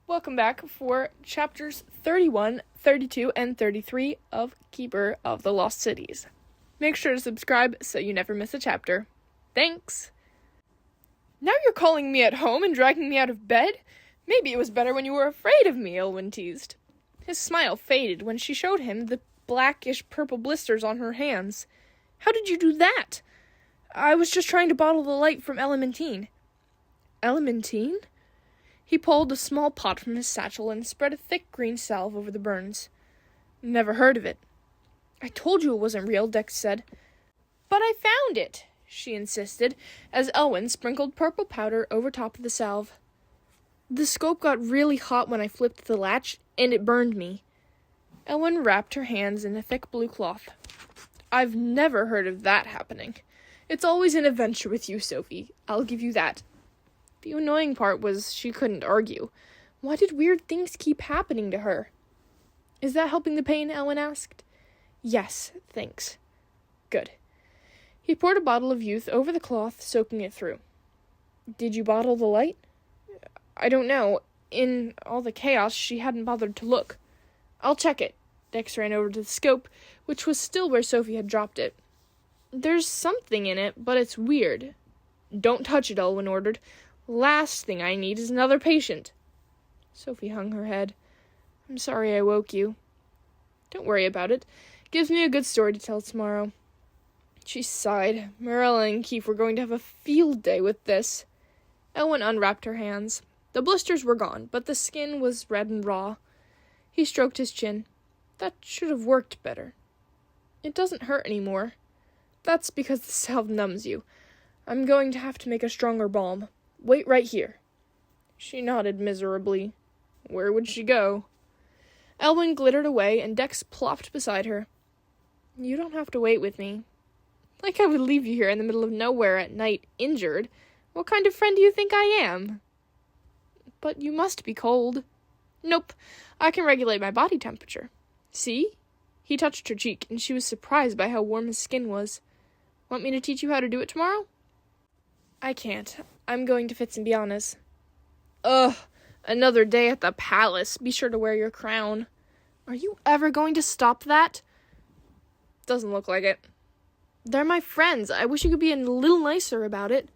Welcome back for chapters 31, 32, and 33 of Keeper of the Lost Cities. Make sure to subscribe so you never miss a chapter. Thanks! Now you're calling me at home and dragging me out of bed? Maybe it was better when you were afraid of me, Elwyn teased. His smile faded when she showed him the blackish-purple blisters on her hands. How did you do that? I was just trying to bottle the light from Elementine. Elementine? He pulled a small pot from his satchel and spread a thick green salve over the burns. Never heard of it. I told you it wasn't real, Dex said. But I found it, she insisted, as Elwyn sprinkled purple powder over top of the salve. The scope got really hot when I flipped the latch, and it burned me. Elwyn wrapped her hands in a thick blue cloth. I've never heard of that happening. It's always an adventure with you, Sophie. I'll give you that. The annoying part was she couldn't argue. Why did weird things keep happening to her? Is that helping the pain? Elwyn asked. Yes, thanks. Good. He poured a bottle of youth over the cloth, soaking it through. Did you bottle the light? I don't know. In all the chaos, she hadn't bothered to look. I'll check it. Dex ran over to the scope, which was still where Sophie had dropped it. There's something in it, but it's weird. Don't touch it, Elwyn ordered. Last thing I need is another patient. Sophie hung her head. I'm sorry I woke you. Don't worry about it. Gives me a good story to tell tomorrow. She sighed. Marilla and Keefe were going to have a field day with this. Elwyn unwrapped her hands. The blisters were gone, but the skin was red and raw. He stroked his chin. That should have worked better. It doesn't hurt anymore. That's because the salve numbs you. I'm going to have to make a stronger balm. Wait right here. She nodded miserably. Where would she go? Elwyn glittered away, and Dex plopped beside her. You don't have to wait with me. Like I would leave you here in the middle of nowhere at night, injured. What kind of friend do you think I am? But you must be cold. Nope. I can regulate my body temperature. See? He touched her cheek, and she was surprised by how warm his skin was. Want me to teach you how to do it tomorrow? I can't. I'm going to Fitzbiana's. Ugh, another day at the palace. Be sure to wear your crown. Are you ever going to stop that? Doesn't look like it. They're my friends. I wish you could be a little nicer about it.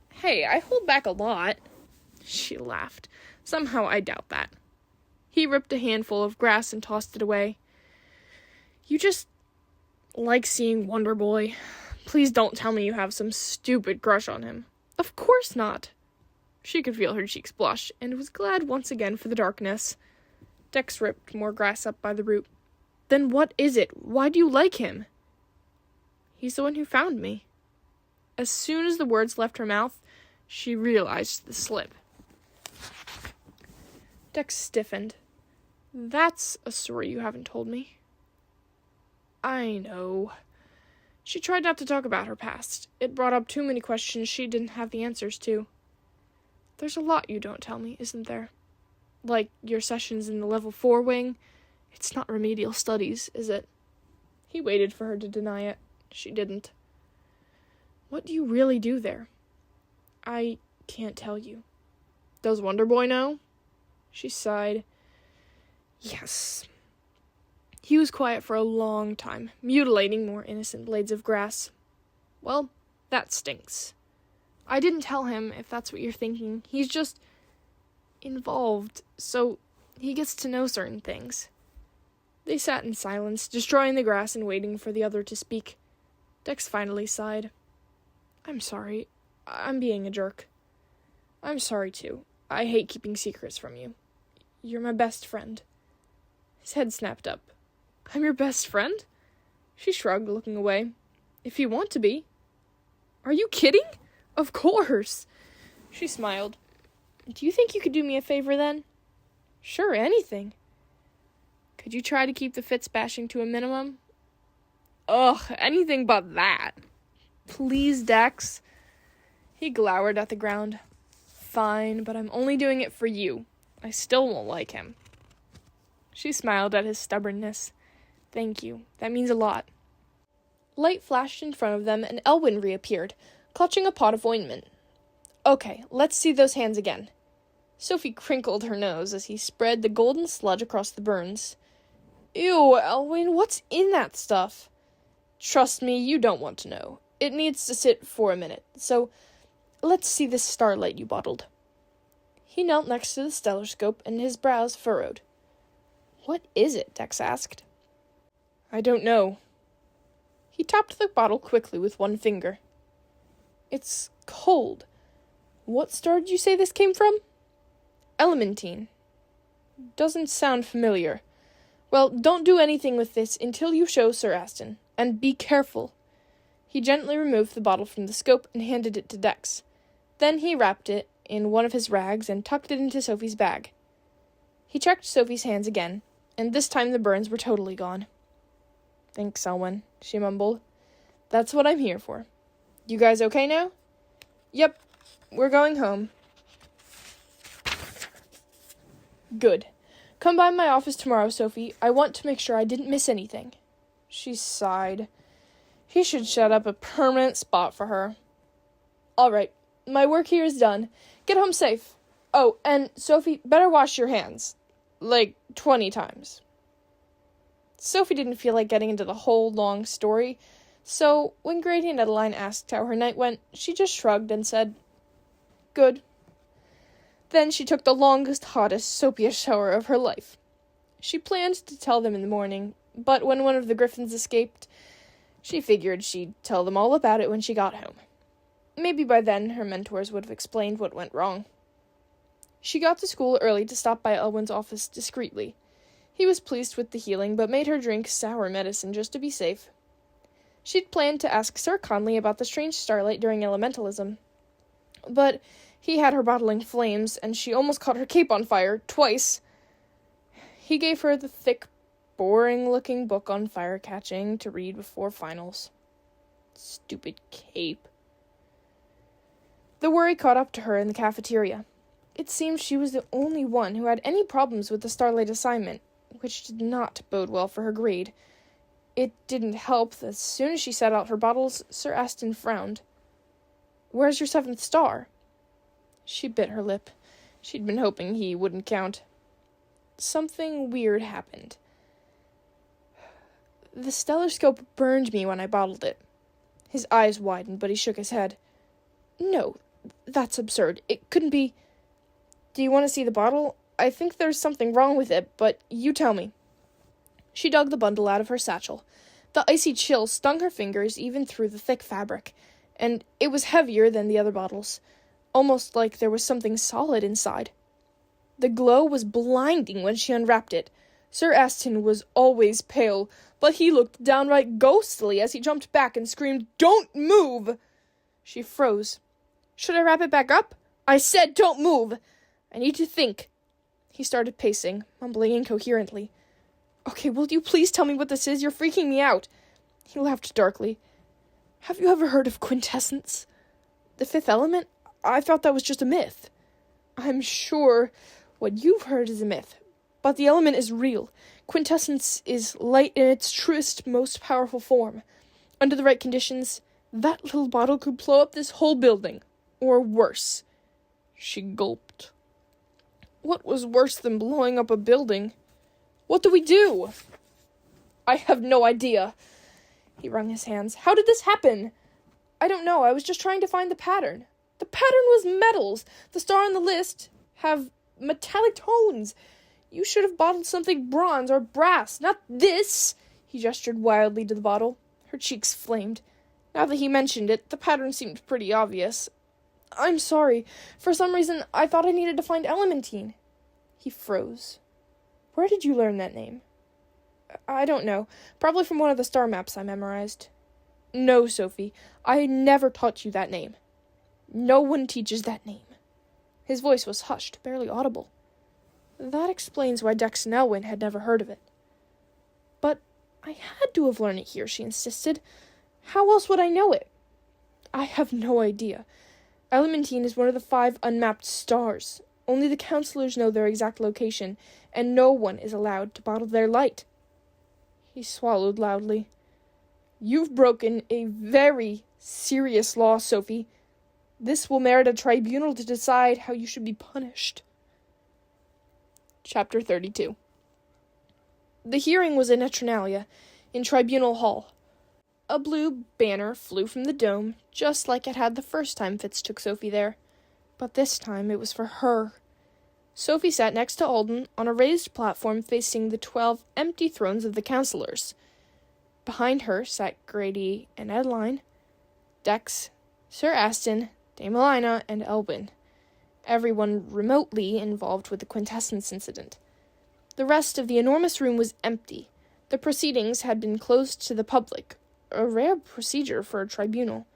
Hey, I hold back a lot. She laughed. Somehow I doubt that. He ripped a handful of grass and tossed it away. You just like seeing Wonder Boy. Please don't tell me you have some stupid crush on him. Of course not. She could feel her cheeks blush, and was glad once again for the darkness. Dex ripped more grass up by the root. Then what is it? Why do you like him? He's the one who found me. As soon as the words left her mouth, she realized the slip. Dex stiffened. That's a story you haven't told me. I know. She tried not to talk about her past. It brought up too many questions she didn't have the answers to. There's a lot you don't tell me, isn't there? Like your sessions in the Level 4 wing. It's not remedial studies, is it? He waited for her to deny it. She didn't. What do you really do there? I can't tell you. Does Wonder Boy know? She sighed. Yes. He was quiet for a long time, mutilating more innocent blades of grass. Well, that stinks. I didn't tell him, if that's what you're thinking. He's just involved, so he gets to know certain things. They sat in silence, destroying the grass and waiting for the other to speak. Dex finally sighed. I'm sorry. I'm being a jerk. I'm sorry, too. I hate keeping secrets from you. You're my best friend. His head snapped up. I'm your best friend? She shrugged, looking away. If you want to be. Are you kidding? Of course. She smiled. Do you think you could do me a favor, then? Sure, anything. Could you try to keep the Fitz bashing to a minimum? Ugh, anything but that. Please, Dex. He glowered at the ground. Fine, but I'm only doing it for you. I still won't like him. She smiled at his stubbornness. Thank you. That means a lot. Light flashed in front of them, and Elwyn reappeared, clutching a pot of ointment. Okay, let's see those hands again. Sophie crinkled her nose as he spread the golden sludge across the burns. Ew, Elwyn, what's in that stuff? Trust me, you don't want to know. It needs to sit for a minute, so let's see this starlight you bottled. He knelt next to the stelloscope, and his brows furrowed. What is it? Dex asked. I don't know. He tapped the bottle quickly with one finger. It's cold. What star did you say this came from? Elementine. Doesn't sound familiar. Well, don't do anything with this until you show Sir Aston, and be careful. He gently removed the bottle from the scope and handed it to Dex. Then he wrapped it in one of his rags and tucked it into Sophie's bag. He checked Sophie's hands again, and this time the burns were totally gone. Thanks, Elwyn, she mumbled. That's what I'm here for. You guys okay now? Yep, we're going home. Good. Come by my office tomorrow, Sophie. I want to make sure I didn't miss anything. She sighed. He should set up a permanent spot for her. All right, my work here is done. Get home safe. Oh, and Sophie, better wash your hands. Like 20 times. Sophie didn't feel like getting into the whole long story, so when Grady and Adeline asked how her night went, she just shrugged and said, Good. Then she took the longest, hottest, soapiest shower of her life. She planned to tell them in the morning, but when one of the Griffins escaped, she figured she'd tell them all about it when she got home. Maybe by then her mentors would have explained what went wrong. She got to school early to stop by Elwyn's office discreetly. He was pleased with the healing, but made her drink sour medicine just to be safe. She'd planned to ask Sir Conley about the strange starlight during elementalism, but he had her bottling flames, and she almost caught her cape on fire, twice. He gave her the thick, boring-looking book on fire catching to read before finals. Stupid cape. The worry caught up to her in the cafeteria. It seemed she was the only one who had any problems with the starlight assignment, which did not bode well for her grade. It didn't help that as soon as she set out her bottles, Sir Aston frowned. Where's your 7th star? She bit her lip. She'd been hoping he wouldn't count. Something weird happened. The stelloscope burned me when I bottled it. His eyes widened, but he shook his head. No, that's absurd. It couldn't be. Do you want to see the bottle? I think there's something wrong with it, but you tell me. She dug the bundle out of her satchel. The icy chill stung her fingers even through the thick fabric, and it was heavier than the other bottles, almost like there was something solid inside. The glow was blinding when she unwrapped it. Sir Aston was always pale, but he looked downright ghostly as he jumped back and screamed, Don't move! She froze. Should I wrap it back up? I said don't move! I need to think. He started pacing, mumbling incoherently. Okay, will you please tell me what this is? You're freaking me out. He laughed darkly. Have you ever heard of quintessence? The fifth element? I thought that was just a myth. I'm sure what you've heard is a myth, but the element is real. Quintessence is light in its truest, most powerful form. Under the right conditions, that little bottle could blow up this whole building. Or worse. She gulped. What was worse than blowing up a building? What do we do? I have no idea. He wrung his hands. How did this happen? I don't know. I was just trying to find the pattern. The pattern was metals. The star on the list have metallic tones. You should have bottled something bronze or brass, not this. He gestured wildly to the bottle. Her cheeks flamed. Now that he mentioned it, the pattern seemed pretty obvious. I'm sorry. For some reason, I thought I needed to find Elementine. He froze. Where did you learn that name? I don't know. Probably from one of the star maps I memorized. No, Sophie. I never taught you that name. No one teaches that name. His voice was hushed, barely audible. That explains why Dex and Elwyn had never heard of it. But I had to have learned it here, she insisted. How else would I know it? I have no idea. Elementine is one of the 5 unmapped stars. Only the counselors know their exact location, and no one is allowed to bottle their light. He swallowed loudly. You've broken a very serious law, Sophie. This will merit a tribunal to decide how you should be punished. Chapter 32. The hearing was in Eternalia, in Tribunal Hall. A blue banner flew from the dome, just like it had the first time Fitz took Sophie there. But this time it was for her. Sophie sat next to Alden on a raised platform facing the 12 empty thrones of the counselors. Behind her sat Grady and Adeline, Dex, Sir Aston, Dame Elena, and Elwyn. Everyone remotely involved with the quintessence incident. The rest of the enormous room was empty. The proceedings had been closed to the public, a rare procedure for a tribunal.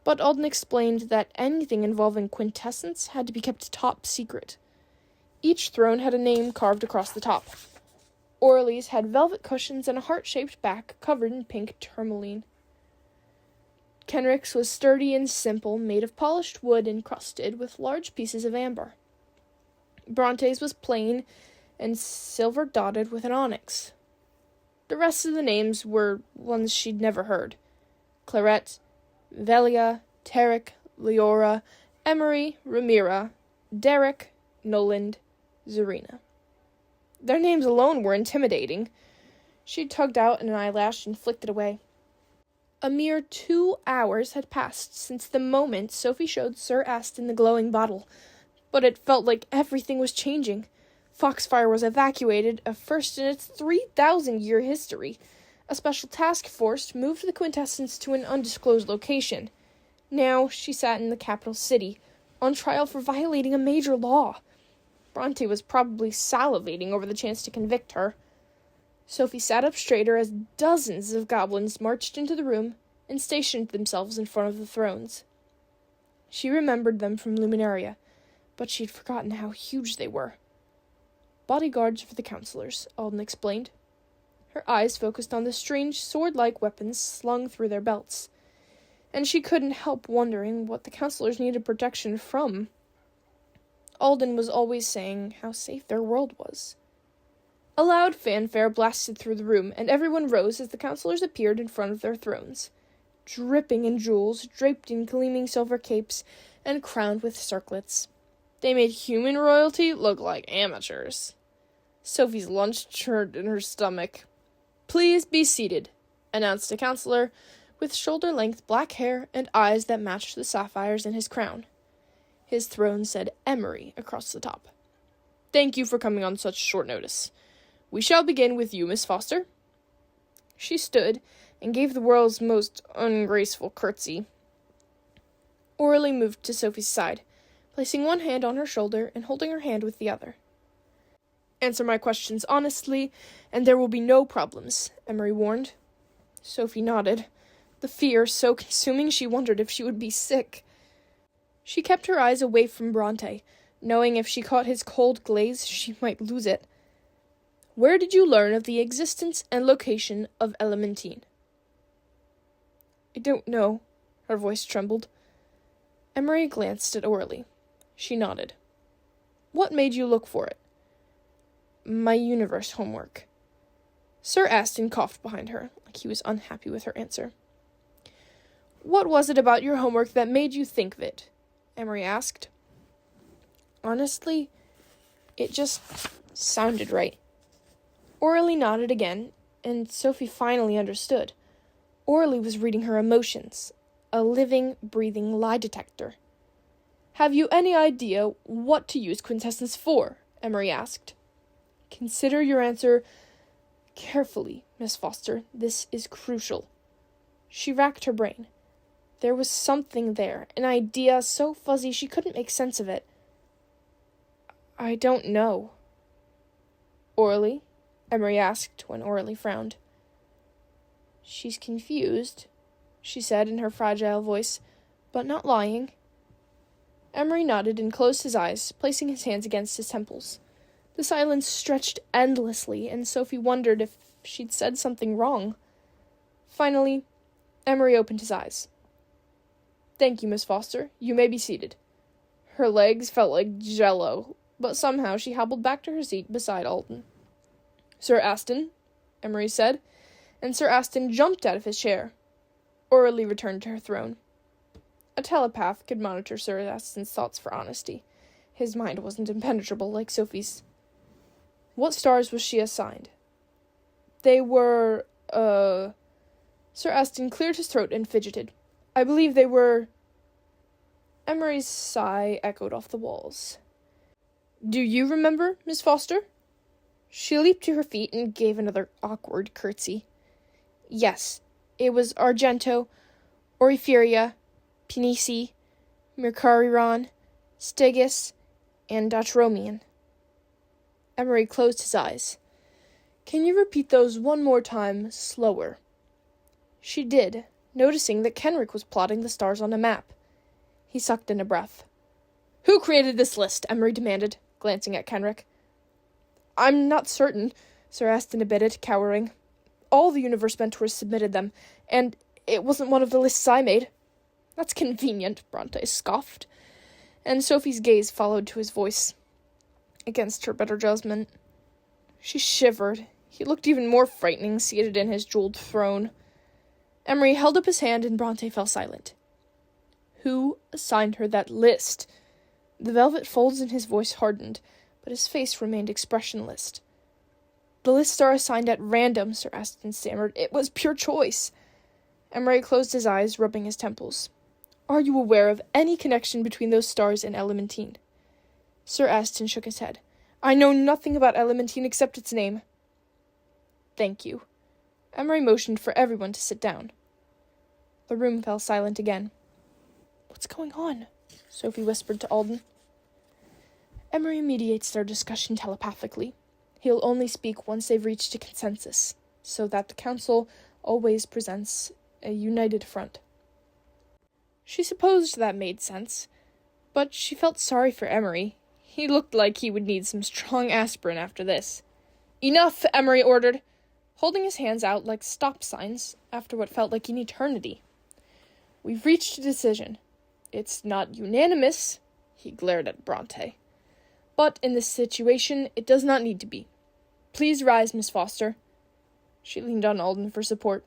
But Alden explained that anything involving quintessence had to be kept top secret. Each throne had a name carved across the top. Orly's had velvet cushions and a heart-shaped back covered in pink tourmaline. Kenrick's was sturdy and simple, made of polished wood encrusted with large pieces of amber. Bronte's was plain and silver-dotted with an onyx. The rest of the names were ones she'd never heard. Clarette, Velia, Tarek, Leora, Emery, Ramira, Derek, Noland, Zarina. Their names alone were intimidating. She tugged out an eyelash and flicked it away. A mere 2 hours had passed since the moment Sophie showed Sir Aston the glowing bottle, but it felt like everything was changing. Foxfire was evacuated, a first in its 3,000-year history. A special task force moved the quintessence to an undisclosed location. Now she sat in the capital city, on trial for violating a major law. Bronte was probably salivating over the chance to convict her. Sophie sat up straighter as dozens of goblins marched into the room and stationed themselves in front of the thrones. She remembered them from Luminaria, but she'd forgotten how huge they were. Bodyguards for the counselors, Alden explained. Her eyes focused on the strange sword-like weapons slung through their belts, and she couldn't help wondering what the counselors needed protection from. Alden was always saying how safe their world was. A loud fanfare blasted through the room, and everyone rose as the counselors appeared in front of their thrones, dripping in jewels, draped in gleaming silver capes, and crowned with circlets. They made human royalty look like amateurs. Sophie's lunch churned in her stomach. "Please be seated," announced a counselor with shoulder-length black hair and eyes that matched the sapphires in his crown. His throne said Emery across the top. "Thank you for coming on such short notice. We shall begin with you, Miss Foster." She stood and gave the world's most ungraceful curtsy. Orly moved to Sophie's side, placing one hand on her shoulder and holding her hand with the other. "Answer my questions honestly, and there will be no problems," Emery warned. Sophie nodded, the fear so consuming she wondered if she would be sick. She kept her eyes away from Bronte, knowing if she caught his cold glaze, she might lose it. "Where did you learn of the existence and location of Elementine?" "I don't know." Her voice trembled. Emery glanced at Orly. She nodded. "What made you look for it?" "My universe homework." Sir Aston coughed behind her, like he was unhappy with her answer. "What was it about your homework that made you think of it?" Emery asked. "Honestly, it just sounded right." Orly nodded again, and Sophie finally understood. Orly was reading her emotions, a living, breathing lie detector. "Have you any idea what to use quintessence for?" Emery asked. "Consider your answer carefully, Miss Foster. This is crucial." She racked her brain. There was something there, an idea so fuzzy she couldn't make sense of it. "I don't know." "Orly?" Emery asked when Orly frowned. "She's confused," she said in her fragile voice, "but not lying." Emery nodded and closed his eyes, placing his hands against his temples. The silence stretched endlessly, and Sophie wondered if she'd said something wrong. Finally, Emery opened his eyes. "Thank you, Miss Foster. You may be seated." Her legs felt like jello, but somehow she hobbled back to her seat beside Alden. "Sir Aston," Emery said, and Sir Aston jumped out of his chair. Orly returned to her throne. A telepath could monitor Sir Aston's thoughts for honesty. His mind wasn't impenetrable like Sophie's. What stars was she assigned? They were, Sir Aston cleared his throat and fidgeted. I believe they were... Emery's sigh echoed off the walls. Do you remember, Miss Foster? She leaped to her feet and gave another awkward curtsy. Yes, it was Argento, Orephiria, Penici, Mercurion, Stygus, and Dactyromion. Emery closed his eyes. Can you repeat those one more time, slower? She did, noticing that Kenrick was plotting the stars on a map. He sucked in a breath. Who created this list? Emery demanded, glancing at Kenrick. I'm not certain, Sir Aston admitted, cowering. All the universe mentors submitted them, and it wasn't one of the lists I made. That's convenient, Bronte scoffed, and Sophie's gaze followed to his voice. Against her better judgment. She shivered. He looked even more frightening, seated in his jeweled throne. Emery held up his hand, and Bronte fell silent. Who assigned her that list? The velvet folds in his voice hardened, but his face remained expressionless. The lists are assigned at random, Sir Aston stammered. It was pure choice. Emery closed his eyes, rubbing his temples. Are you aware of any connection between those stars and Elementine? Sir Aston shook his head. I know nothing about Elementine except its name. Thank you. Emery motioned for everyone to sit down. The room fell silent again. What's going on? Sophie whispered to Alden. Emery mediates their discussion telepathically. He'll only speak once they've reached a consensus, so that the council always presents a united front. She supposed that made sense, but she felt sorry for Emery. He looked like he would need some strong aspirin after this. Enough, Emery ordered, holding his hands out like stop signs after what felt like an eternity. We've reached a decision. It's not unanimous, he glared at Bronte. But in this situation, it does not need to be. Please rise, Miss Foster. She leaned on Alden for support.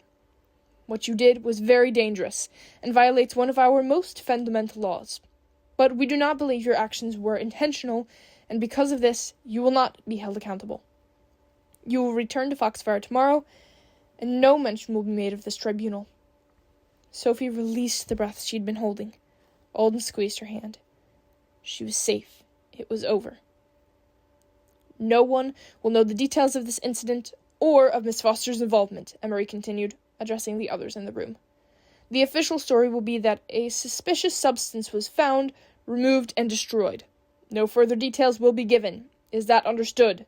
What you did was very dangerous, and violates one of our most fundamental laws. But we do not believe your actions were intentional, and because of this, you will not be held accountable. You will return to Foxfire tomorrow, and no mention will be made of this tribunal. Sophie released the breath she'd been holding. Alden squeezed her hand. She was safe. It was over. No one will know the details of this incident or of Miss Foster's involvement, Emery continued, addressing the others in the room. The official story will be that a suspicious substance was found, removed, and destroyed. No further details will be given. Is that understood?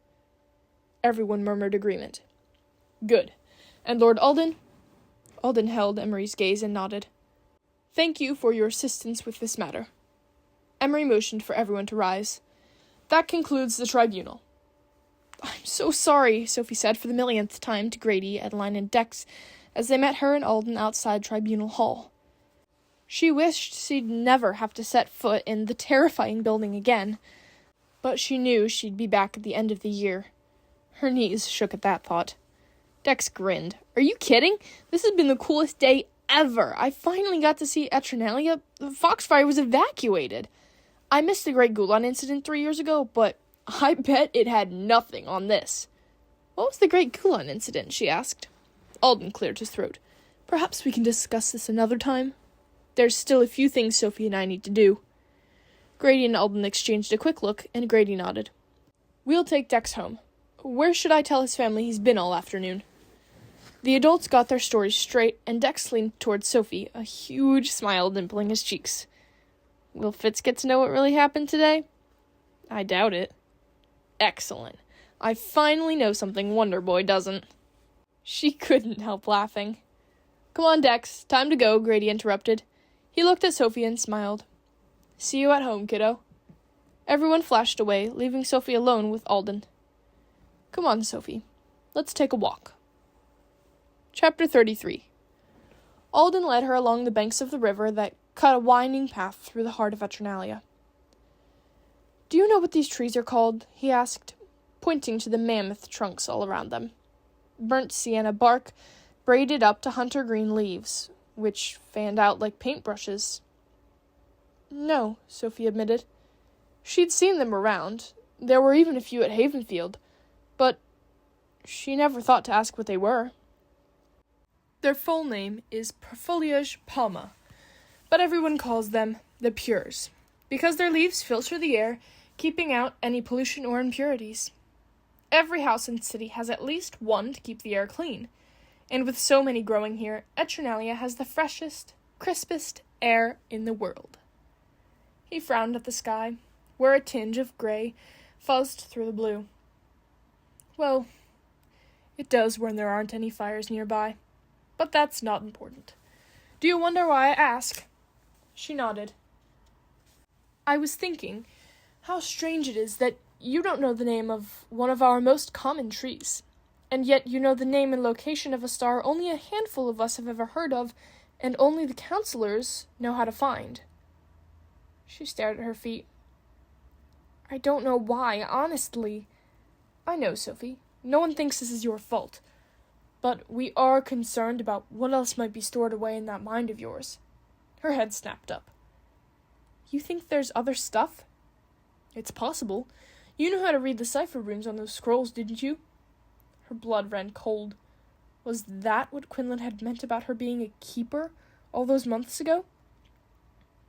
Everyone murmured agreement. Good. And Lord Alden? Alden held Emery's gaze and nodded. Thank you for your assistance with this matter. Emery motioned for everyone to rise. That concludes the tribunal. I'm so sorry, Sophie said for the millionth time to Grady, Adeline, and Dex as they met her and Alden outside Tribunal Hall. She wished she'd never have to set foot in the terrifying building again, but she knew she'd be back at the end of the year. Her knees shook at that thought. Dex grinned. Are you kidding? This has been the coolest day ever. I finally got to see Eternalia. The Foxfire was evacuated. I missed the Great Gulan incident 3 years ago, but I bet it had nothing on this. What was the Great Gulan incident? She asked. Alden cleared his throat. Perhaps we can discuss this another time. There's still a few things Sophie and I need to do. Grady and Alden exchanged a quick look, and Grady nodded. We'll take Dex home. Where should I tell his family he's been all afternoon? The adults got their stories straight, and Dex leaned towards Sophie, a huge smile dimpling his cheeks. Will Fitz get to know what really happened today? I doubt it. Excellent. I finally know something Wonder Boy doesn't. She couldn't help laughing. Come on, Dex. Time to go, Grady interrupted. He looked at Sophie and smiled. See you at home, kiddo. Everyone flashed away, leaving Sophie alone with Alden. Come on, Sophie. Let's take a walk. Chapter 33. Alden led her along the banks of the river that cut a winding path through the heart of Eternalia. Do you know what these trees are called? He asked, pointing to the mammoth trunks all around them. Burnt sienna bark, braided up to hunter green leaves, which fanned out like paintbrushes. No, Sophie admitted. She'd seen them around. There were even a few at Havenfield, but she never thought to ask what they were. Their full name is Perfoliage palma, but everyone calls them the Pures, because their leaves filter the air, keeping out any pollution or impurities. Every house in the city has at least one to keep the air clean, and with so many growing here, Eternalia has the freshest, crispest air in the world. He frowned at the sky, where a tinge of gray fuzzed through the blue. Well, it does when there aren't any fires nearby, but that's not important. Do you wonder why I ask? She nodded. I was thinking how strange it is that you don't know the name of one of our most common trees, and yet you know the name and location of a star only a handful of us have ever heard of, and only the counselors know how to find. She stared at her feet. I don't know why, honestly. I know, Sophie. No one thinks this is your fault. But we are concerned about what else might be stored away in that mind of yours. Her head snapped up. You think there's other stuff? It's possible. You knew how to read the cipher runes on those scrolls, didn't you? Her blood ran cold. Was that what Quinlan had meant about her being a keeper all those months ago?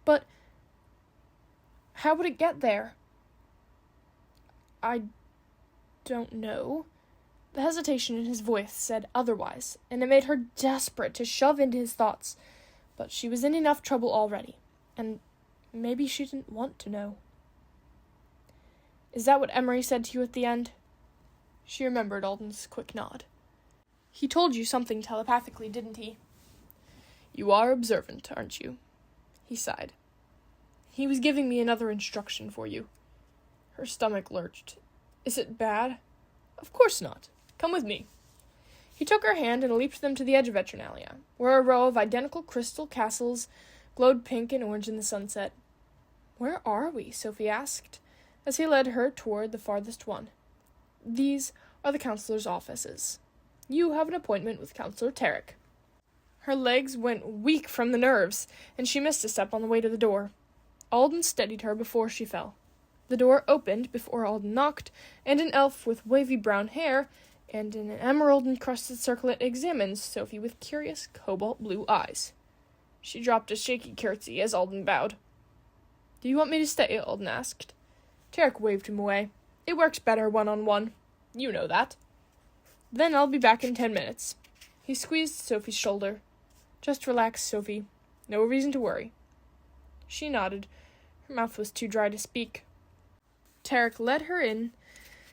But how would it get there? I don't know. The hesitation in his voice said otherwise, and it made her desperate to shove into his thoughts. But she was in enough trouble already, and maybe she didn't want to know. Is that what Emery said to you at the end? She remembered Alden's quick nod. He told you something telepathically, didn't he? You are observant, aren't you? He sighed. He was giving me another instruction for you. Her stomach lurched. Is it bad? Of course not. Come with me. He took her hand and leaped them to the edge of Eternalia, where a row of identical crystal castles glowed pink and orange in the sunset. Where are we? Sophie asked, as he led her toward the farthest one. These are the counselor's offices. You have an appointment with Counselor Tarek. Her legs went weak from the nerves, and she missed a step on the way to the door. Alden steadied her before she fell. The door opened before Alden knocked, and an elf with wavy brown hair and an emerald-encrusted circlet examined Sophie with curious cobalt-blue eyes. She dropped a shaky curtsy as Alden bowed. Do you want me to stay? Alden asked. Tarek waved him away. It works better one-on-one. You know that. Then I'll be back in 10 minutes. He squeezed Sophie's shoulder. Just relax, Sophie. No reason to worry. She nodded. Her mouth was too dry to speak. Tarek led her in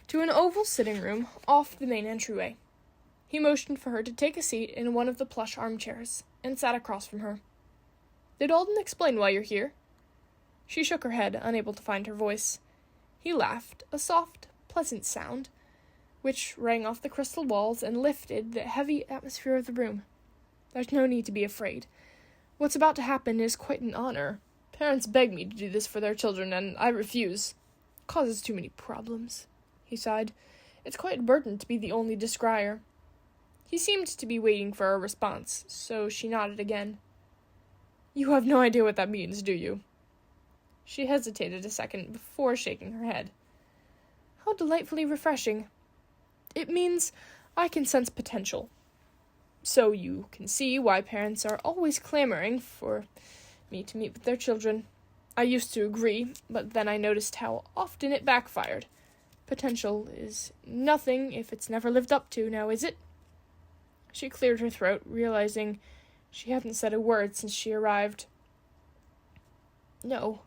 to an oval sitting room off the main entryway. He motioned for her to take a seat in one of the plush armchairs, and sat across from her. Did Alden explain why you're here? She shook her head, unable to find her voice. He laughed, a soft, pleasant sound, which rang off the crystal walls and lifted the heavy atmosphere of the room. There's no need to be afraid. What's about to happen is quite an honor. Parents beg me to do this for their children, and I refuse. Causes too many problems. He sighed. It's quite a burden to be the only descrier. He seemed to be waiting for a response, so she nodded again. You have no idea what that means, do you? She hesitated a second before shaking her head. How delightfully refreshing. It means I can sense potential. So you can see why parents are always clamoring for me to meet with their children. I used to agree, but then I noticed how often it backfired. Potential is nothing if it's never lived up to, now is it? She cleared her throat, realizing she hadn't said a word since she arrived. No.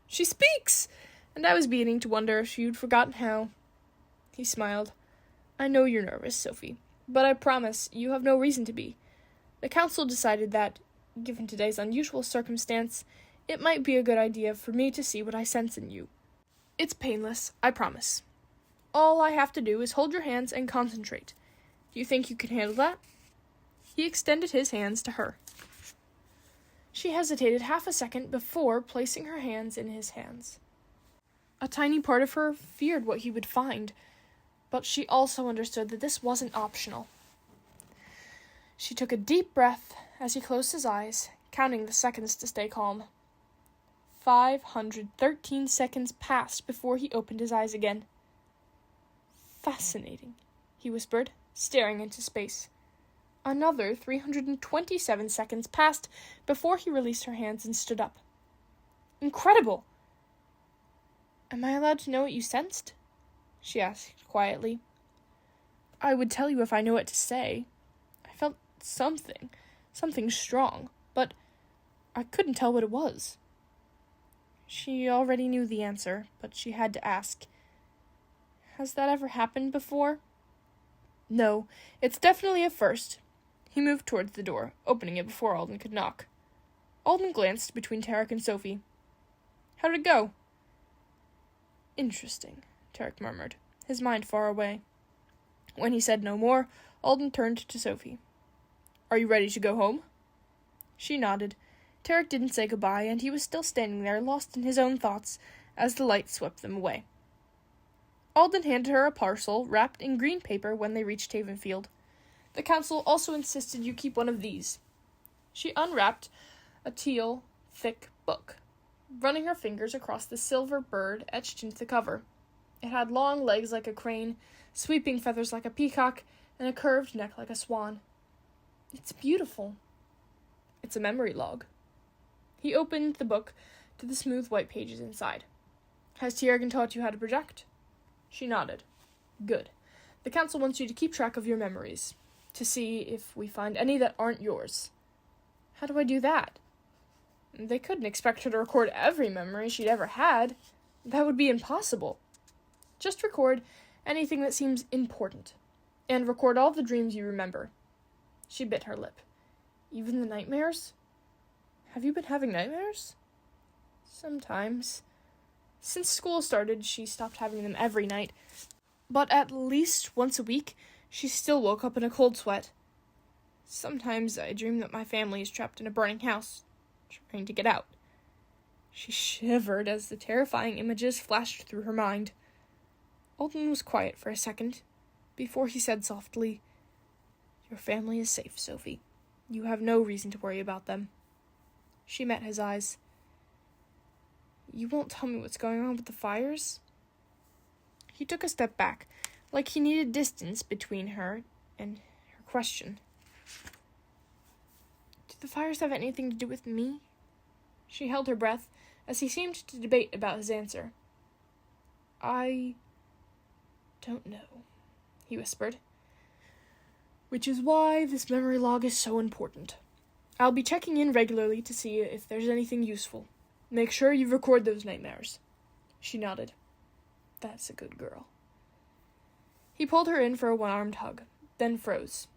She speaks! And I was beginning to wonder if you'd forgotten how. He smiled. I know you're nervous, Sophie, but I promise you have no reason to be. The council decided that, given today's unusual circumstance, it might be a good idea for me to see what I sense in you. It's painless, I promise. All I have to do is hold your hands and concentrate. Do you think you can handle that? He extended his hands to her. She hesitated half a second before placing her hands in his hands. A tiny part of her feared what he would find, but she also understood that this wasn't optional. She took a deep breath as he closed his eyes, counting the seconds to stay calm. 513 seconds passed before he opened his eyes again. Fascinating, he whispered, staring into space. Another 327 seconds passed before he released her hands and stood up. Incredible! Am I allowed to know what you sensed? She asked quietly. I would tell you if I knew what to say. I felt something strong, but I couldn't tell what it was. She already knew the answer, but she had to ask. Has that ever happened before? No, it's definitely a first. He moved towards the door, opening it before Alden could knock. Alden glanced between Tarek and Sophie. How did it go? Interesting, Tarek murmured, his mind far away. When he said no more, Alden turned to Sophie. Are you ready to go home? She nodded. Tarek didn't say goodbye, and he was still standing there, lost in his own thoughts, as the light swept them away. Alden handed her a parcel wrapped in green paper when they reached Havenfield. The council also insisted you keep one of these. She unwrapped a teal, thick book, running her fingers across the silver bird etched into the cover. It had long legs like a crane, sweeping feathers like a peacock, and a curved neck like a swan. It's beautiful. It's a memory log. He opened the book to the smooth white pages inside. Has Tiergan taught you how to project? She nodded. Good. The council wants you to keep track of your memories, to see if we find any that aren't yours. How do I do that? They couldn't expect her to record every memory she'd ever had. That would be impossible. Just record anything that seems important, and record all the dreams you remember. She bit her lip. Even the nightmares? Have you been having nightmares? Sometimes. Since school started, she stopped having them every night, but at least once a week, she still woke up in a cold sweat. Sometimes I dream that my family is trapped in a burning house, trying to get out. She shivered as the terrifying images flashed through her mind. Alden was quiet for a second, before he said softly, Your family is safe, Sophie. You have no reason to worry about them. She met his eyes. You won't tell me what's going on with the fires? He took a step back, like he needed distance between her and her question. Do the fires have anything to do with me? She held her breath, as he seemed to debate about his answer. I don't know, he whispered. Which is why this memory log is so important. I'll be checking in regularly to see if there's anything useful. Make sure you record those nightmares. She nodded. That's a good girl. He pulled her in for a one-armed hug, then froze.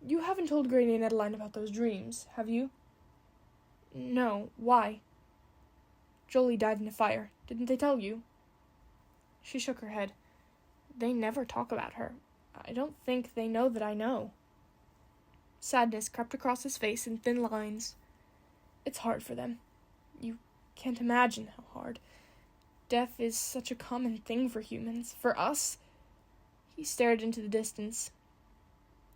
You haven't told Granny and Adeline about those dreams, have you? No. Why? Jolie died in a fire. Didn't they tell you? She shook her head. They never talk about her. I don't think they know that I know. Sadness crept across his face in thin lines. It's hard for them. You can't imagine how hard. Death is such a common thing for humans. For us. He stared into the distance.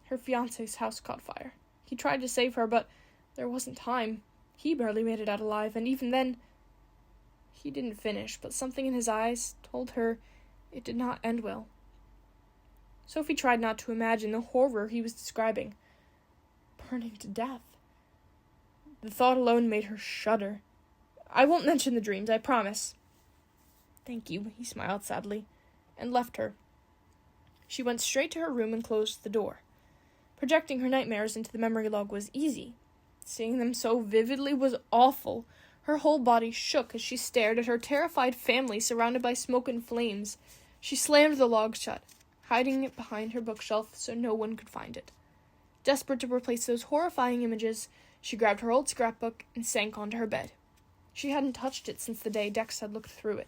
Her fiancé's house caught fire. He tried to save her, but there wasn't time. He barely made it out alive, and even then... He didn't finish, but something in his eyes told her it did not end well. Sophie tried not to imagine the horror he was describing. Burning to death. The thought alone made her shudder. I won't mention the dreams, I promise. Thank you, he smiled sadly, and left her. She went straight to her room and closed the door. Projecting her nightmares into the memory log was easy. Seeing them so vividly was awful. Her whole body shook as she stared at her terrified family surrounded by smoke and flames. She slammed the log shut, hiding it behind her bookshelf so no one could find it. Desperate to replace those horrifying images, she grabbed her old scrapbook and sank onto her bed. She hadn't touched it since the day Dex had looked through it.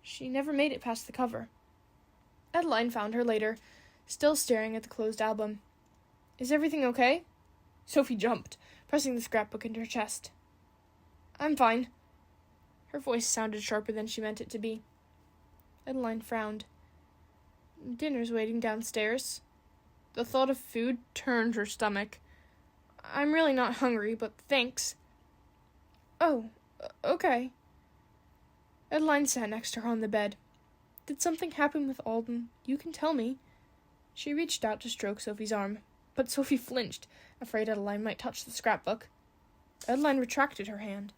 She never made it past the cover. Adeline found her later, still staring at the closed album. Is everything okay? Sophie jumped, pressing the scrapbook into her chest. I'm fine. Her voice sounded sharper than she meant it to be. Adeline frowned. Dinner's waiting downstairs. The thought of food turned her stomach. I'm really not hungry, but thanks. Oh, okay. Adeline sat next to her on the bed. Did something happen with Alden? You can tell me. She reached out to stroke Sophie's arm, but Sophie flinched, afraid Adeline might touch the scrapbook. Adeline retracted her hand,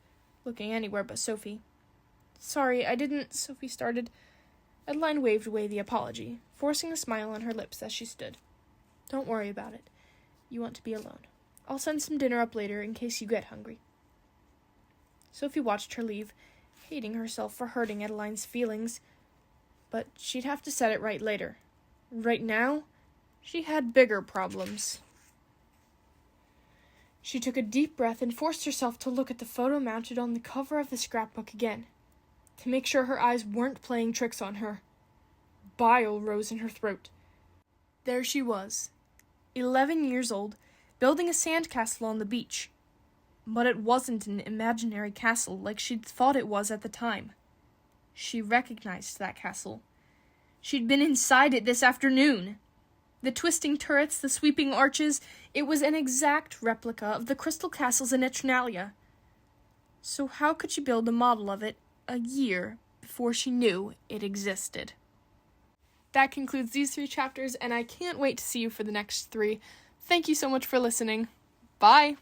looking anywhere but Sophie. Sorry, I didn't, Sophie started. Adeline waved away the apology, forcing a smile on her lips as she stood. Don't worry about it. You want to be alone. I'll send some dinner up later in case you get hungry. Sophie watched her leave, hating herself for hurting Adeline's feelings. But she'd have to set it right later. Right now, she had bigger problems. She took a deep breath and forced herself to look at the photo mounted on the cover of the scrapbook again, to make sure her eyes weren't playing tricks on her. Bile rose in her throat. There she was, 11 years old, building a sandcastle on the beach. But it wasn't an imaginary castle like she'd thought it was at the time. She recognized that castle. She'd been inside it this afternoon. The twisting turrets, the sweeping arches, it was an exact replica of the crystal castles in Eternalia. So how could she build a model of it a year before she knew it existed? That concludes these 3 chapters, and I can't wait to see you for the next 3. Thank you so much for listening. Bye!